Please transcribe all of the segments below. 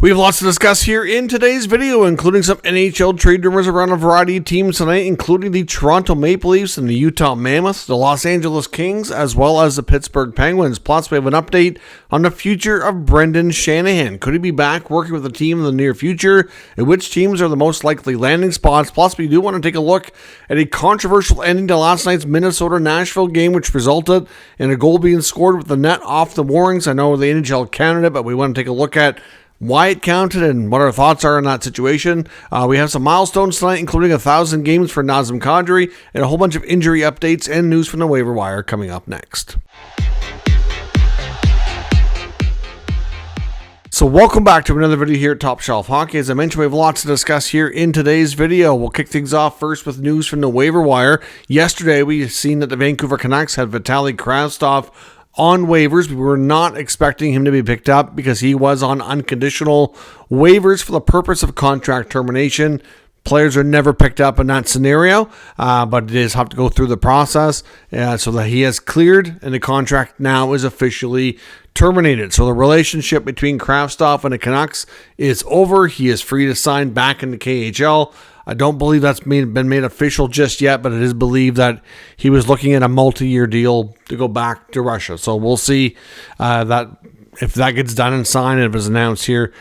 We have lots to discuss here in today's video, including some NHL trade rumors around a variety of teams tonight, including the Toronto Maple Leafs and the Utah Mammoths, the Los Angeles Kings, as well as the Pittsburgh Penguins. Plus, we have an update on the future of Brendan Shanahan. Could he be back working with the team in the near future? And which teams are the most likely landing spots? Plus, we do want to take a look at a controversial ending to last night's Minnesota-Nashville game, which resulted in a goal being scored with the net off the moorings. I know the NHL counted it, but we want to take a look at why it counted and what our thoughts are in that situation. We have some milestones tonight, including 1,000 games for Nazem Kadri and a whole bunch of injury updates and news from the waiver wire coming up next. So welcome back to another video here at Top Shelf Hockey. As I mentioned, we have lots to discuss here in today's video. We'll kick things off first with news from the waiver wire. Yesterday, we seen that the Vancouver Canucks had Vitaly Kravtsov on waivers. We were not expecting him to be picked up because he was on unconditional waivers for the purpose of contract termination. Players are never picked up in that scenario, but it is have to go through the process so that he has cleared and the contract now is officially terminated. So the relationship between Kravtsov and the Canucks is over. He is free to sign back in the KHL. I don't believe that's been made official just yet, but it is believed that he was looking at a multi-year deal to go back to Russia. So we'll see that if that gets done and signed and if it's announced here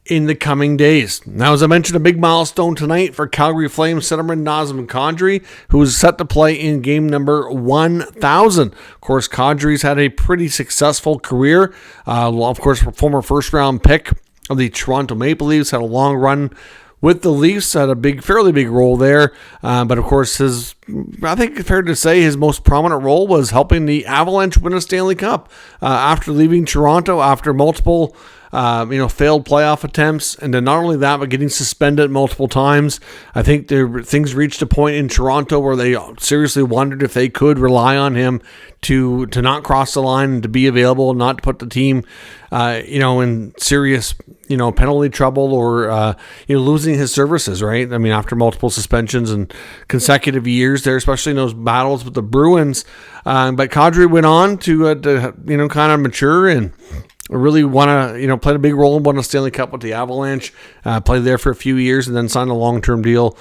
in the coming days. Now, as I mentioned, a big milestone tonight for Calgary Flames centerman Nazem Kadri, who is set to play in game number 1,000. Of course, Kadri's had a pretty successful career. Of course, former first-round pick of the Toronto Maple Leafs, had a long run with the Leafs, had a fairly big role there. But of course, I think it's fair to say his most prominent role was helping the Avalanche win a Stanley Cup after leaving Toronto after multiple failed playoff attempts, and then not only that, but getting suspended multiple times. I think things reached a point in Toronto where they seriously wondered if they could rely on him to not cross the line and to be available, not to put the team, in serious, penalty trouble or losing his services. Right? I mean, after multiple suspensions and consecutive years there, especially in those battles with the Bruins. But Kadri went on to kind of mature and really want to, played a big role in winning a Stanley Cup with the Avalanche, played there for a few years and then signed a long-term deal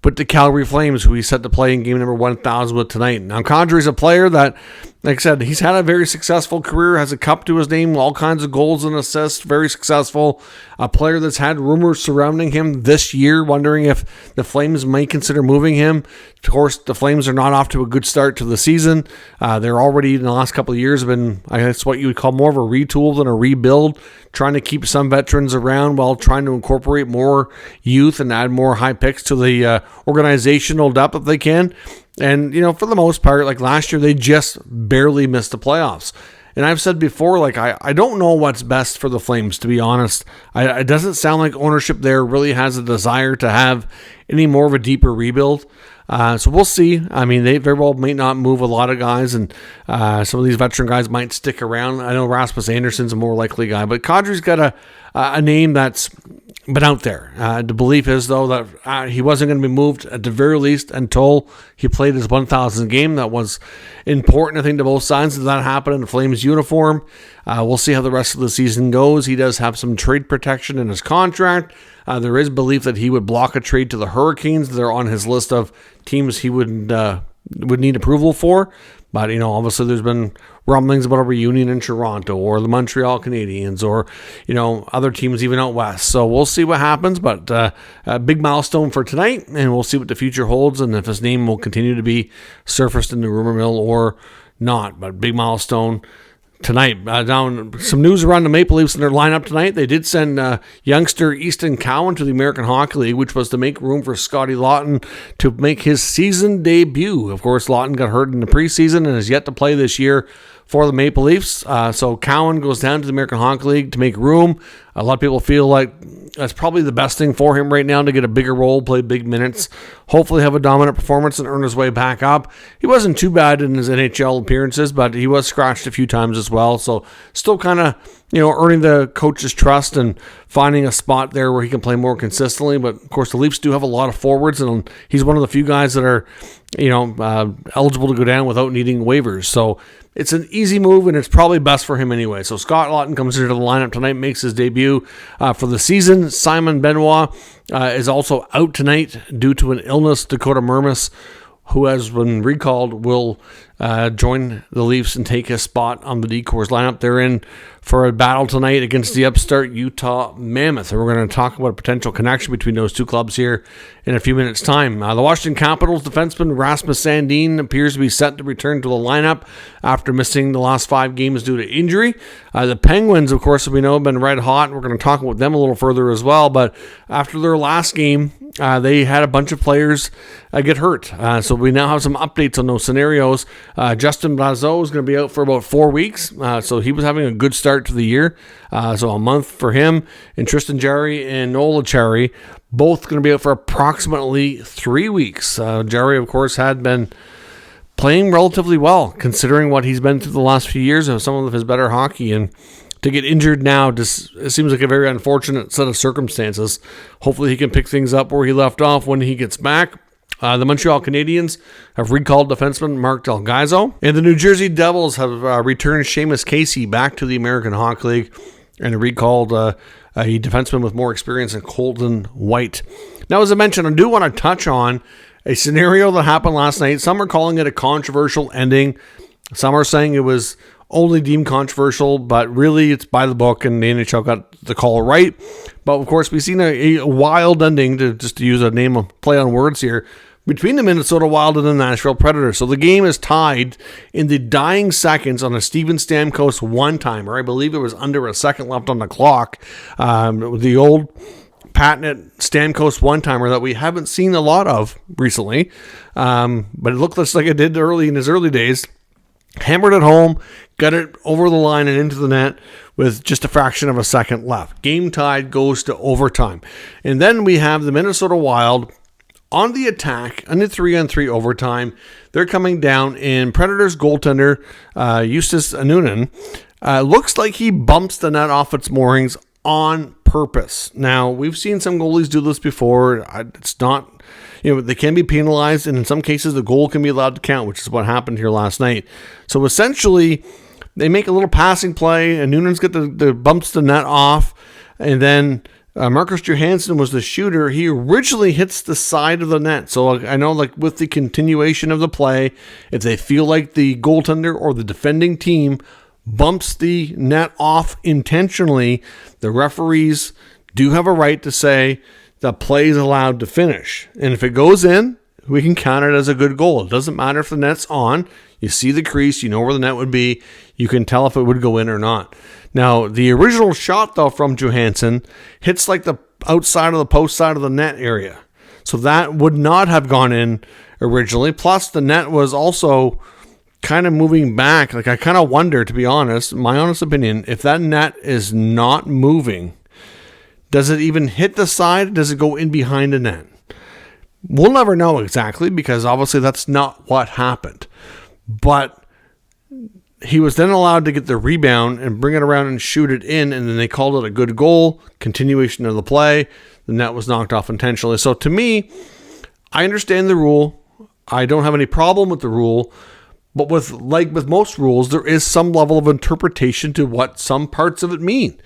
with the Calgary Flames, who he's set to play in game number 1,000 with tonight. Now, Kadri's a player that, like I said, he's had a very successful career, has a cup to his name, all kinds of goals and assists, very successful. A player that's had rumors surrounding him this year, wondering if the Flames might consider moving him. Of course, the Flames are not off to a good start to the season. They're already, in the last couple of years, have been, I guess, what you would call more of a retool than a rebuild, trying to keep some veterans around while trying to incorporate more youth and add more high picks to the organizational depth if they can. And, for the most part, like last year, they just barely missed the playoffs. And I've said before, I don't know what's best for the Flames, to be honest. It doesn't sound like ownership there really has a desire to have any more of a deeper rebuild. So we'll see. I mean, they very well may not move a lot of guys, and some of these veteran guys might stick around. I know Rasmus Anderson's a more likely guy, but Kadri's got a name that's been out there. The belief is, though, that he wasn't going to be moved at the very least until he played his 1,000th game. That was important, I think, to both sides. That happened in the Flames uniform. We'll see how the rest of the season goes. He does have some trade protection in his contract. There is belief that he would block a trade to the Hurricanes. They're on his list of teams he would need approval for. But, obviously there's been rumblings about a reunion in Toronto or the Montreal Canadiens or, other teams even out west. So we'll see what happens. But a big milestone for tonight, and we'll see what the future holds and if his name will continue to be surfaced in the rumor mill or not. But big milestone tonight. Now, some news around the Maple Leafs and their lineup tonight. They did send youngster Easton Cowan to the American Hockey League, which was to make room for Scotty Lawton to make his season debut. Of course, Lawton got hurt in the preseason and is yet to play this year for the Maple Leafs. So Cowan goes down to the American Hockey League to make room. A lot of people feel like that's probably the best thing for him right now, to get a bigger role, play big minutes, hopefully have a dominant performance and earn his way back up. He wasn't too bad in his NHL appearances, but he was scratched a few times as well. So still kind of, earning the coach's trust and finding a spot there where he can play more consistently. But of course, the Leafs do have a lot of forwards, and he's one of the few guys that are, eligible to go down without needing waivers. So it's an easy move, and it's probably best for him anyway. So Scott Lawton comes into the lineup tonight, makes his debut. debut for the season. Simon Benoit is also out tonight due to an illness. Dakota Mermis, who has been recalled, will join the Leafs and take his spot on the D-Corps lineup. They're in for a battle tonight against the upstart Utah Mammoth. And we're going to talk about a potential connection between those two clubs here in a few minutes' time. The Washington Capitals defenseman Rasmus Sandin appears to be set to return to the lineup after missing the last 5 games due to injury. The Penguins, of course, as we know, have been red hot. We're going to talk about them a little further as well. But after their last game, they had a bunch of players get hurt. So we now have some updates on those scenarios. Justin Brazeau is going to be out for about 4 weeks. So he was having a good start to the year. So a month for him. And Tristan Jarry and Noel Cherry, both going to be out for approximately 3 weeks. Jarry, of course, had been playing relatively well, considering what he's been through the last few years of some of his better hockey. And to get injured now, it seems like a very unfortunate set of circumstances. Hopefully he can pick things up where he left off when he gets back. The Montreal Canadiens have recalled defenseman Mark Del Gaizo. And the New Jersey Devils have returned Seamus Casey back to the American Hockey League and recalled a defenseman with more experience than Colton White. Now, as I mentioned, I do want to touch on a scenario that happened last night. Some are calling it a controversial ending. Some are saying it was only deemed controversial, but really it's by the book and the NHL got the call right. But of course, we've seen a wild ending, to use a name of play on words here, between the Minnesota Wild and the Nashville Predators. So the game is tied in the dying seconds on a Steven Stamkos one-timer. I believe it was under a second left on the clock. The old patented Stamkos one-timer that we haven't seen a lot of recently. But it looked like it did early in his early days. Hammered it home, got it over the line and into the net with just a fraction of a second left. Game tied, goes to overtime. And then we have the Minnesota Wild on the attack, on the 3-on-3 overtime. They're coming down, and Predators goaltender Justus Annunen looks like he bumps the net off its moorings on purpose. Now, we've seen some goalies do this before. It's not... they can be penalized, and in some cases, the goal can be allowed to count, which is what happened here last night. So essentially, they make a little passing play, and Noonan's got the bumps the net off, and then Marcus Johansson was the shooter. He originally hits the side of the net. So I know, like with the continuation of the play, if they feel like the goaltender or the defending team bumps the net off intentionally, the referees do have a right to say the play is allowed to finish. And if it goes in, we can count it as a good goal. It doesn't matter if the net's on. You see the crease, you know where the net would be. You can tell if it would go in or not. Now, the original shot, though, from Johansson hits like the outside of the post side of the net area. So that would not have gone in originally. Plus, the net was also kind of moving back. Like, I kind of wonder, to be honest, my honest opinion, if that net is not moving, does it even hit the side? Does it go in behind the net? We'll never know exactly, because obviously that's not what happened. But he was then allowed to get the rebound and bring it around and shoot it in, and then they called it a good goal, continuation of the play. The net was knocked off intentionally. So to me, I understand the rule. I don't have any problem with the rule. But with most rules, there is some level of interpretation to what some parts of it mean.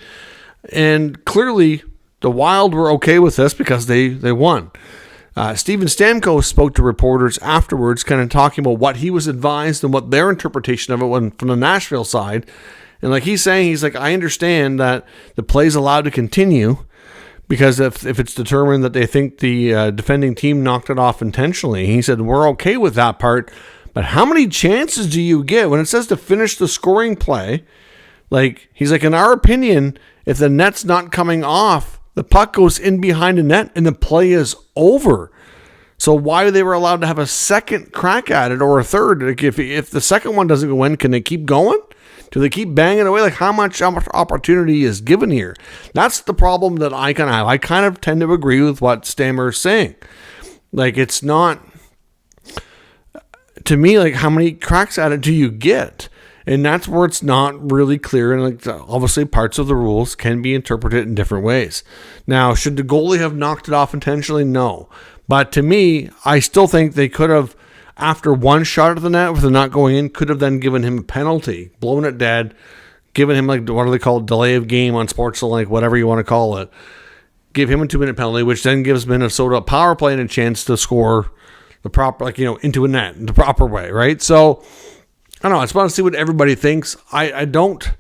And clearly, the Wild were okay with this because they won. Steven Stamkos spoke to reporters afterwards, kind of talking about what he was advised and what their interpretation of it was from the Nashville side. And like he's saying, he's like, I understand that the play's allowed to continue because if it's determined that they think the defending team knocked it off intentionally, he said, we're okay with that part. But how many chances do you get when it says to finish the scoring play? Like, he's like, in our opinion, if the net's not coming off, the puck goes in behind the net and the play is over. So why they were allowed to have a second crack at it or a third? Like if the second one doesn't go in, can they keep going? Do they keep banging away? Like how much opportunity is given here? That's the problem that I kind of have. I kind of tend to agree with what Stammer's saying. Like it's not, to me, like how many cracks at it do you get? And that's where it's not really clear. And like obviously parts of the rules can be interpreted in different ways. Now, should the goalie have knocked it off intentionally? No. But to me, I still think they could have, after one shot at the net with it not going in, could have then given him a penalty, blown it dead, giving him, like, what do they call it, delay of game on Sports, like whatever you want to call it. Give him a 2-minute penalty, which then gives Minnesota a power play and a chance to score the proper, like, into a net the proper way, right? So, I don't know. I just want to see what everybody thinks. I don't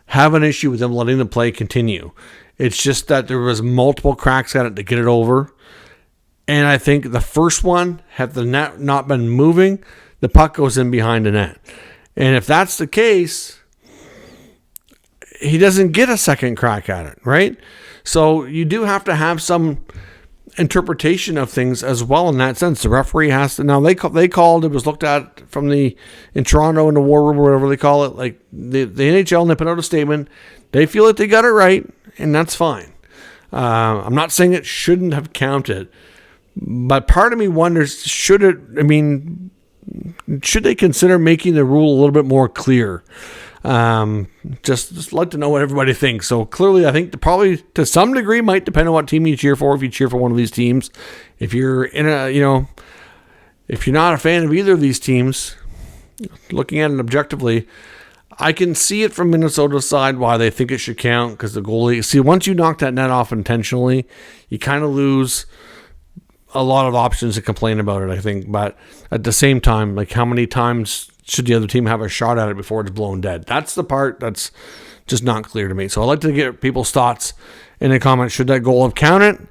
have an issue with them letting the play continue. It's just that there was multiple cracks at it to get it over. And I think the first one, had the net not been moving, the puck goes in behind the net. And if that's the case, he doesn't get a second crack at it, right? So you do have to have some interpretation of things as well in that sense. The referee has to. Now they called. It was looked at from in Toronto in the war room or whatever they call it. Like the NHL, and they put out a statement. They feel that they got it right, and that's fine. I'm not saying it shouldn't have counted, but part of me wonders, should they consider making the rule a little bit more clear? Just like to know what everybody thinks. So clearly, I think probably to some degree might depend on what team you cheer for. If you cheer for one of these teams, if you're if you're not a fan of either of these teams, looking at it objectively, I can see it from Minnesota's side why they think it should count, because the goalie. See, once you knock that net off intentionally, you kind of lose a lot of options to complain about it, I think. But at the same time, like, how many times should the other team have a shot at it before it's blown dead? That's the part that's just not clear to me. So I'd like to get people's thoughts in the comments. Should that goal have counted?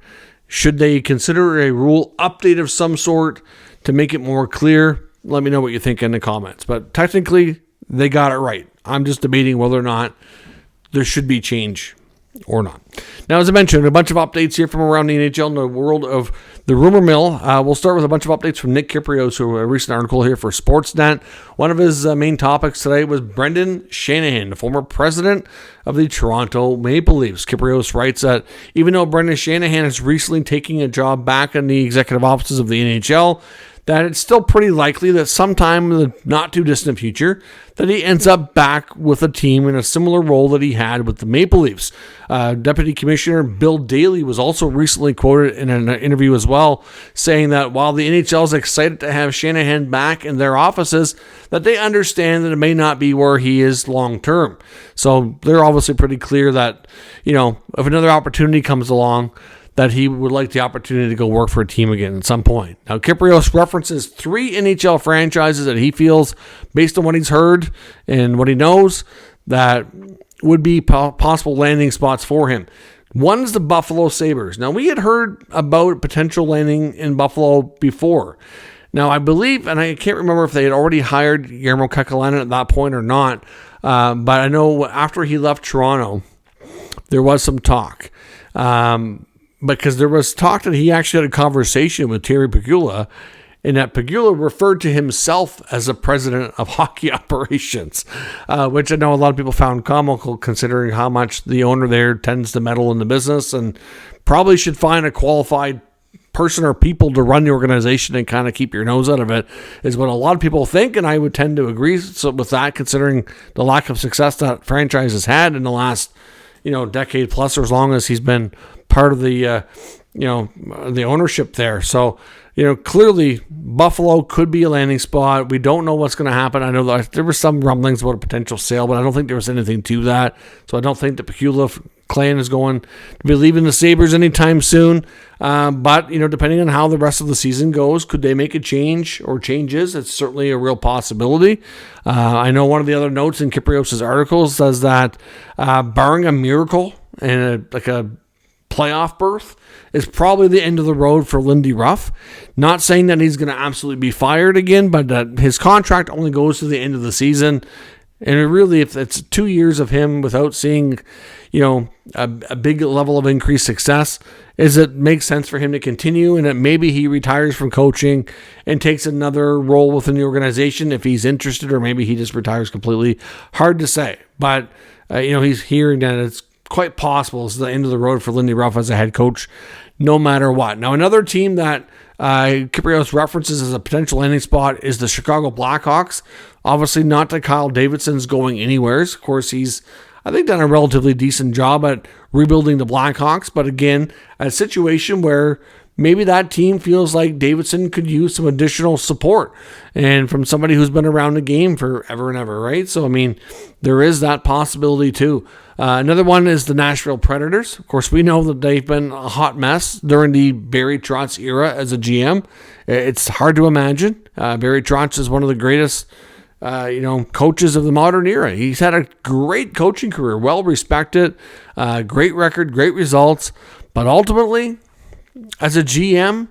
Should they consider a rule update of some sort to make it more clear? Let me know what you think in the comments. But technically, they got it right. I'm just debating whether or not there should be change or not. Now, as I mentioned, a bunch of updates here from around the NHL in the world of the rumor mill. We'll start with a bunch of updates from Nick Kypreos, who a recent article here for Sportsnet. One of his main topics today was Brendan Shanahan, the former president of the Toronto Maple Leafs. Kypreos writes that even though Brendan Shanahan is recently taking a job back in the executive offices of the NHL, that it's still pretty likely that sometime in the not-too-distant future that he ends up back with a team in a similar role that he had with the Maple Leafs. Deputy Commissioner Bill Daly was also recently quoted in an interview as well, saying that while the NHL is excited to have Shanahan back in their offices, that they understand that it may not be where he is long-term. So they're obviously pretty clear that, if another opportunity comes along, that he would like the opportunity to go work for a team again at some point. Now, Kypreos references 3 NHL franchises that he feels, based on what he's heard and what he knows, that would be possible landing spots for him. One is the Buffalo Sabres. Now, we had heard about potential landing in Buffalo before. Now, I believe, and I can't remember if they had already hired Jarmo Kekalainen at that point or not, but I know after he left Toronto, there was some talk. Because there was talk that he actually had a conversation with Terry Pegula, and that Pegula referred to himself as a president of hockey operations, which I know a lot of people found comical, considering how much the owner there tends to meddle in the business, and probably should find a qualified person or people to run the organization and kind of keep your nose out of it, is what a lot of people think, and I would tend to agree with that, considering the lack of success that franchise has had in the last decade plus, or as long as he's been part of the the ownership there. So clearly Buffalo could be a landing spot. We don't know what's going to happen. I know that there were some rumblings about a potential sale, but I don't think there was anything to that. So I don't think the Pegula clan is going to be leaving the Sabres anytime soon. But depending on how the rest of the season goes, could they make a change or changes? It's certainly a real possibility. I know one of the other notes in Kypreos' article says that barring a miracle and a playoff berth, is probably the end of the road for Lindy Ruff. Not saying that he's going to absolutely be fired again, but that his contract only goes to the end of the season. And it really, if it's 2 years of him without seeing, a big level of increased success, it makes sense for him to continue, and that maybe he retires from coaching and takes another role within the organization if he's interested, or maybe he just retires completely. Hard to say, but he's hearing that it's quite possible it's the end of the road for Lindy Ruff as a head coach, no matter what. Now, another team that Kypreos references as a potential landing spot is the Chicago Blackhawks. Obviously, not that Kyle Davidson's going anywhere. Of course, he's, I think, done a relatively decent job at rebuilding the Blackhawks, but again, a situation where maybe that team feels like Davidson could use some additional support and from somebody who's been around the game for ever and ever, right? So, I mean, there is that possibility too. Another one is the Nashville Predators. Of course, we know that they've been a hot mess during the Barry Trotz era as a GM. It's hard to imagine. Barry Trotz is one of the greatest coaches of the modern era. He's had a great coaching career, well respected, great record, great results, but ultimately, as a GM,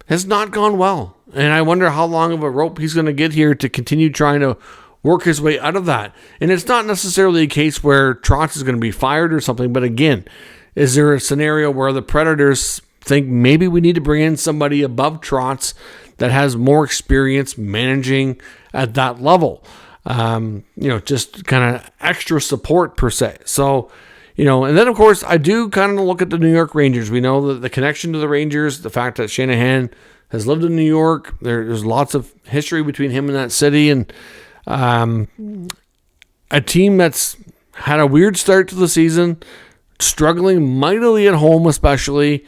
has not gone well. And I wonder how long of a rope he's going to get here to continue trying to work his way out of that. And it's not necessarily a case where Trotz is going to be fired or something, but again, is there a scenario where the Predators think maybe we need to bring in somebody above Trotz that has more experience managing at that level? Just kind of extra support per se. So, and then of course I do kind of look at the New York Rangers. We know that the connection to the Rangers, the fact that Shanahan has lived in New York, there's lots of history between him and that city, and a team that's had a weird start to the season, struggling mightily at home, especially.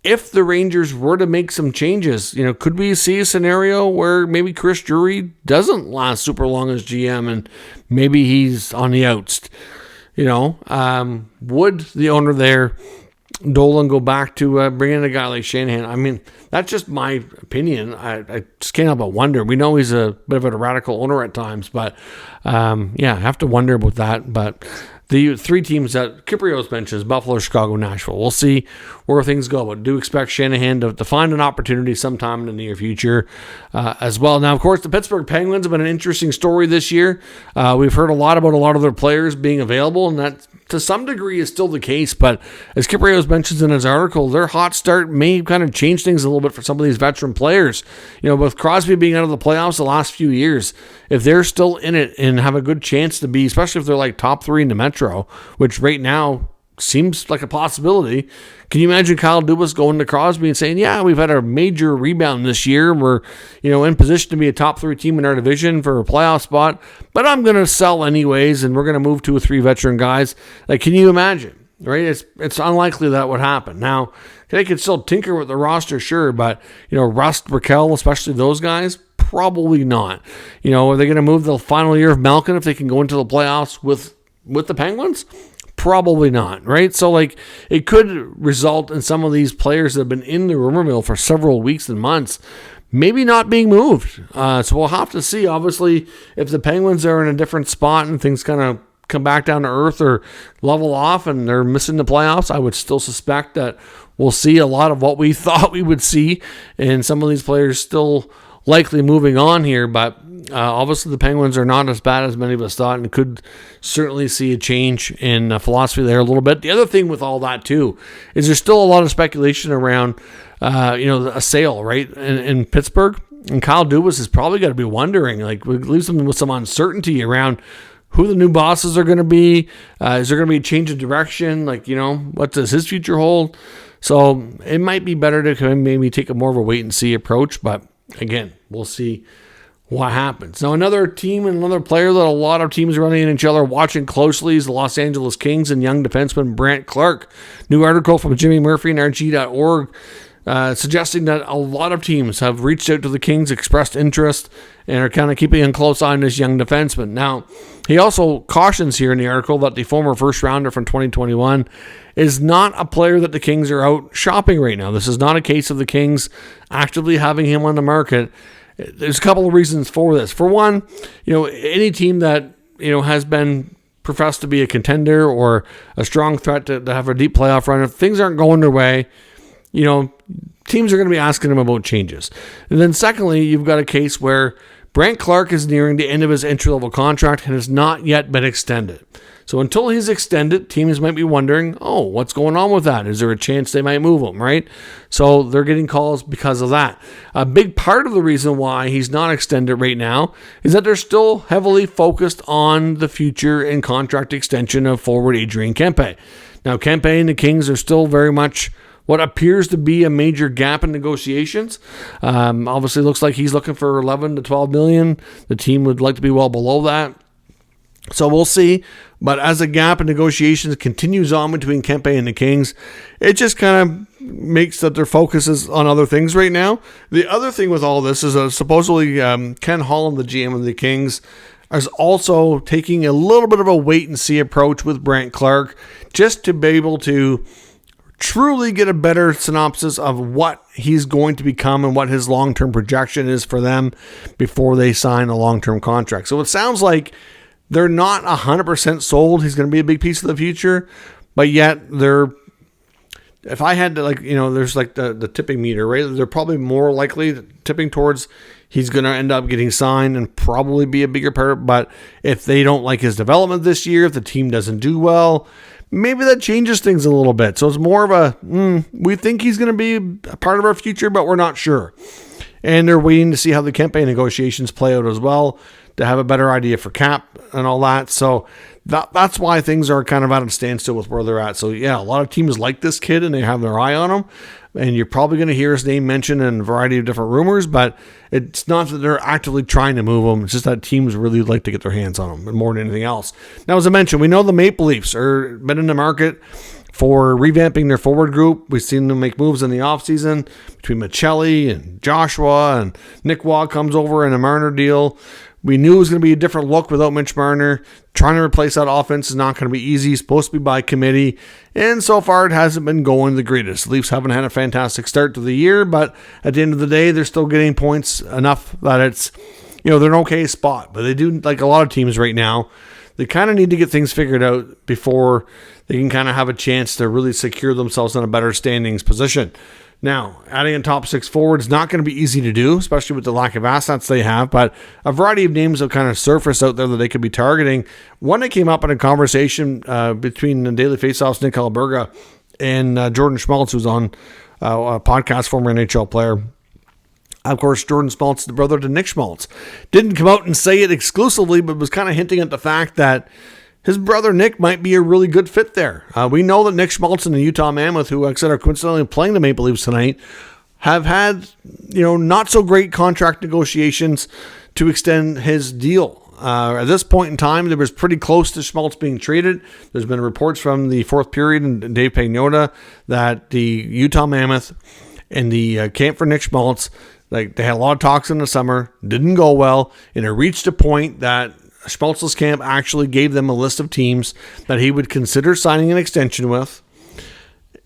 If the Rangers were to make some changes, could we see a scenario where maybe Chris Drury doesn't last super long as GM and maybe he's on the outs? Would the owner there, Dolan, go back to bring in a guy like Shanahan? I mean, that's just my opinion. I just can't help but wonder. We know he's a bit of a radical owner at times, but I have to wonder about that. But the three teams that Kiprios mentions, Buffalo, Chicago, Nashville. We'll see where things go, but do expect Shanahan to find an opportunity sometime in the near future as well. Now, of course, the Pittsburgh Penguins have been an interesting story this year. We've heard a lot about a lot of their players being available, and that to some degree is still the case, but as Kiprios mentions in his article, their hot start may kind of change things a little bit for some of these veteran players. With Crosby being out of the playoffs the last few years, if they're still in it and have a good chance to be, especially if they're like top three in the Metro, which right now seems like a possibility. Can you imagine Kyle Dubas going to Crosby and saying, yeah, we've had a major rebound this year. We're, in position to be a top three team in our division for a playoff spot, but I'm going to sell anyways, and we're going to move 2 or 3 veteran guys. Like, can you imagine, right? It's unlikely that would happen. Now, they could still tinker with the roster, sure, but, Rust, Raquel, especially those guys, probably not. Are they going to move the final year of Malkin if they can go into the playoffs with the Penguins? Probably not, right? So, it could result in some of these players that have been in the rumor mill for several weeks and months maybe not being moved. So we'll have to see, obviously, if the Penguins are in a different spot and things kind of come back down to earth or level off and they're missing the playoffs. I would still suspect that we'll see a lot of what we thought we would see, and some of these players still likely moving on here, but obviously the Penguins are not as bad as many of us thought and could certainly see a change in philosophy there a little bit. The other thing with all that too is there's still a lot of speculation around a sale, right, in Pittsburgh, and Kyle Dubas is probably got to be wondering, leaves them with some uncertainty around who the new bosses are going to be. Is there going to be a change of direction? What does his future hold? So it might be better to maybe take a more of a wait and see approach, but again, we'll see what happens. Now, another team and another player that a lot of teams around the NHL are watching closely is the Los Angeles Kings and young defenseman Brandt Clarke. New article from Jimmy Murphy and RG.org suggesting that a lot of teams have reached out to the Kings, expressed interest, and are kind of keeping a close eye on this young defenseman. Now, he also cautions here in the article that the former first-rounder from 2021 is not a player that the Kings are out shopping right now. This is not a case of the Kings actively having him on the market. There's a couple of reasons for this. For one, any team that, has been professed to be a contender or a strong threat to have a deep playoff run, if things aren't going their way, teams are going to be asking him about changes. And then secondly, you've got a case where Brandt Clarke is nearing the end of his entry-level contract and has not yet been extended. So until he's extended, teams might be wondering, what's going on with that? Is there a chance they might move him, right? So they're getting calls because of that. A big part of the reason why he's not extended right now is that they're still heavily focused on the future and contract extension of forward Adrian Kempe. Now, Kempe and the Kings are still very much what appears to be a major gap in negotiations. Obviously, looks like he's looking for $11 to $12 million. The team would like to be well below that. So we'll see. But as the gap in negotiations continues on between Kempe and the Kings, it just kind of makes that their focus is on other things right now. The other thing with all this is supposedly Ken Holland, the GM of the Kings, is also taking a little bit of a wait-and-see approach with Brandt Clarke, just to be able to truly get a better synopsis of what he's going to become and what his long-term projection is for them before they sign a long-term contract. So it sounds like they're not 100% sold he's going to be a big piece of the future, but yet if I had to, there's like the tipping meter, right? They're probably more likely tipping towards he's going to end up getting signed and probably be a bigger part. But if they don't like his development this year, if the team doesn't do well, maybe that changes things a little bit. So it's more of we think he's going to be a part of our future, but we're not sure. And they're waiting to see how the campaign negotiations play out as well, to have a better idea for cap and all that. So that's why things are kind of at a standstill with where they're at. So yeah, a lot of teams like this kid and they have their eye on him. And you're probably going to hear his name mentioned in a variety of different rumors, but it's not that they're actively trying to move him. It's just that teams really like to get their hands on him more than anything else. Now, as I mentioned, we know the Maple Leafs are been in the market for revamping their forward group. We've seen them make moves in the offseason between Michelli and Joshua, and Nick Waugh comes over in a Marner deal. We knew it was going to be a different look without Mitch Marner. Trying to replace that offense is not going to be easy. It's supposed to be by committee. And so far, it hasn't been going the greatest. The Leafs haven't had a fantastic start to the year, but at the end of the day, they're still getting points enough that it's, they're an okay spot. But they do, like a lot of teams right now, they kind of need to get things figured out before they can kind of have a chance to really secure themselves in a better standings position. Now, adding a top six forward is not going to be easy to do, especially with the lack of assets they have, but a variety of names have kind of surfaced out there that they could be targeting. One that came up in a conversation between the Daily Faceoff's Nick Alberga and Jordan Schmaltz, who's on a podcast, former NHL player. Of course, Jordan Schmaltz is the brother to Nick Schmaltz. Didn't come out and say it exclusively, but was kind of hinting at the fact that his brother Nick might be a really good fit there. We know that Nick Schmaltz and the Utah Mammoth, who like I said are coincidentally playing the Maple Leafs tonight, have had not so great contract negotiations to extend his deal. At this point in time, there was pretty close to Schmaltz being traded. There's been reports from the fourth period and Dave Pagnotta that the Utah Mammoth and the camp for Nick Schmaltz, they had a lot of talks in the summer, didn't go well, and it reached a point that Schmaltz's camp actually gave them a list of teams that he would consider signing an extension with,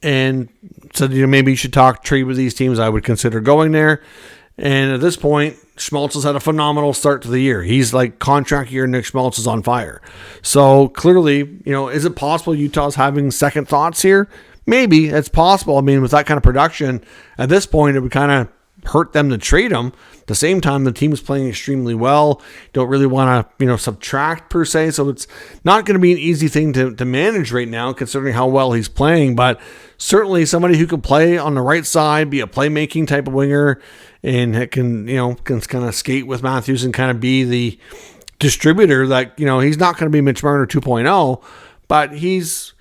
and said, maybe you should trade with these teams. I would consider going there. And at this point, Schmaltz has had a phenomenal start to the year. He's like contract year. Nick Schmaltz is on fire. So clearly, is it possible Utah's having second thoughts here? Maybe it's possible. I mean, with that kind of production at this point, it would kind of hurt them to trade him. At the same time, the team is playing extremely well. Don't really want to, subtract per se. So it's not going to be an easy thing to manage right now, considering how well he's playing. But certainly somebody who can play on the right side, be a playmaking type of winger, and can kind of skate with Matthews and kind of be the distributor that, he's not going to be Mitch Marner 2.0, but he's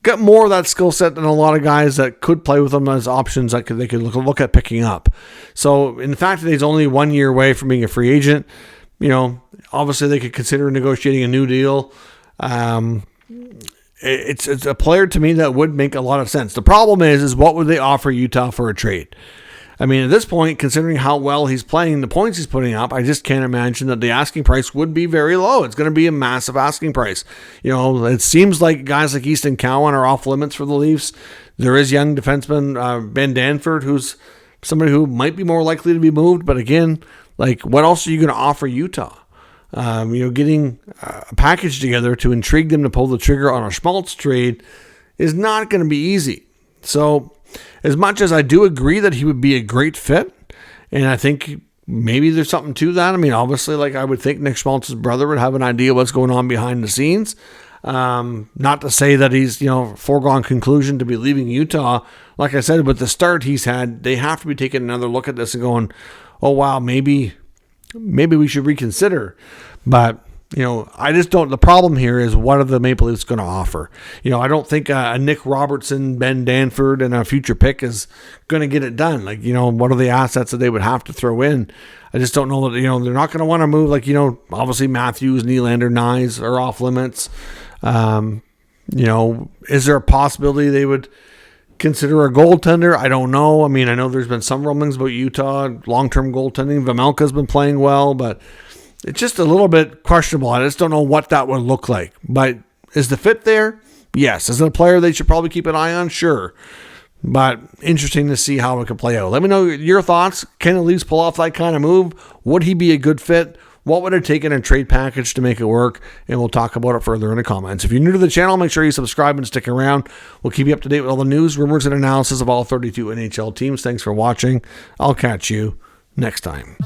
got more of that skill set than a lot of guys that could play with him as options that they could look at picking up. So in the fact that he's only 1 year away from being a free agent, obviously they could consider negotiating a new deal. It's a player to me that would make a lot of sense. The problem is what would they offer Utah for a trade? I mean, at this point, considering how well he's playing, the points he's putting up, I just can't imagine that the asking price would be very low. It's going to be a massive asking price. It seems like guys like Easton Cowan are off limits for the Leafs. There is young defenseman Ben Danford, who's somebody who might be more likely to be moved. But again, what else are you going to offer Utah? Getting a package together to intrigue them to pull the trigger on a Schmaltz trade is not going to be easy. So as much as I do agree that he would be a great fit, and I think maybe there's something to that. I mean, obviously, I would think Nick Schmaltz's brother would have an idea what's going on behind the scenes. Not to say that he's, foregone conclusion to be leaving Utah. Like I said, with the start he's had, they have to be taking another look at this and going, oh, wow, maybe we should reconsider. But, I just don't. The problem here is, what are the Maple Leafs going to offer? I don't think a Nick Robertson, Ben Danford, and a future pick is going to get it done. What are the assets that they would have to throw in? I just don't know that, they're not going to want to move. Obviously Matthews, Nylander, Nyes are off limits. Is there a possibility they would consider a goaltender? I don't know. I know there's been some rumblings about Utah, long-term goaltending. Vemelka's been playing well, but it's just a little bit questionable. I just don't know what that would look like. But is the fit there? Yes. Is it a player they should probably keep an eye on? Sure. But interesting to see how it could play out. Let me know your thoughts. Can the Leafs pull off that kind of move? Would he be a good fit? What would it take in a trade package to make it work? And we'll talk about it further in the comments. If you're new to the channel, make sure you subscribe and stick around. We'll keep you up to date with all the news, rumors, and analysis of all 32 NHL teams. Thanks for watching. I'll catch you next time.